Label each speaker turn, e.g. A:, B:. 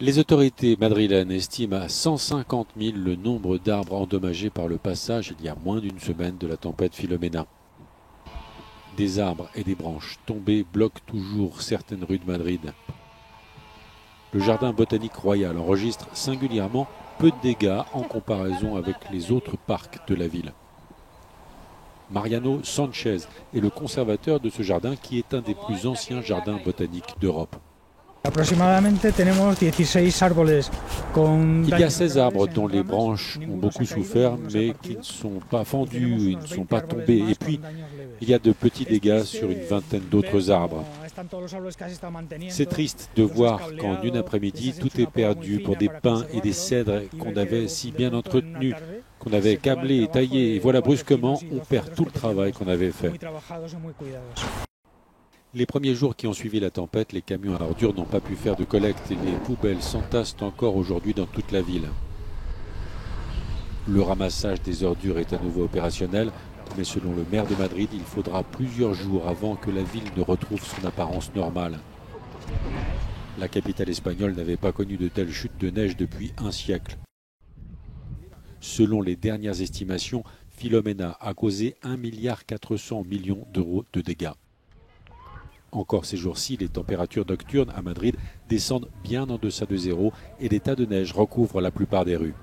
A: Les autorités madrilènes estiment à 150 000 le nombre d'arbres endommagés par le passage il y a moins d'une semaine de la tempête Filomena. Des arbres et des branches tombées bloquent toujours certaines rues de Madrid. Le jardin botanique royal enregistre singulièrement peu de dégâts en comparaison avec les autres parcs de la ville. Mariano Sanchez est le conservateur de ce jardin qui est un des plus anciens jardins botaniques d'Europe. Il y a 16 arbres dont les branches ont beaucoup souffert mais qui ne sont pas fendus, ils ne sont pas tombés. Et puis, il y a de petits dégâts sur une vingtaine d'autres arbres. C'est triste de voir qu'en une après-midi, tout est perdu pour des pins et des cèdres qu'on avait si bien entretenus, qu'on avait câblés et taillés. Et voilà, brusquement, on perd tout le travail qu'on avait fait. Les premiers jours qui ont suivi la tempête, les camions à ordures n'ont pas pu faire de collecte et les poubelles s'entassent encore aujourd'hui dans toute la ville. Le ramassage des ordures est à nouveau opérationnel, mais selon le maire de Madrid, il faudra plusieurs jours avant que la ville ne retrouve son apparence normale. La capitale espagnole n'avait pas connu de telles chutes de neige depuis un siècle. Selon les dernières estimations, Filomena a causé 1,4 milliard d'euros de dégâts. Encore ces jours-ci, les températures nocturnes à Madrid descendent bien en deçà de zéro et des tas de neige recouvrent la plupart des rues.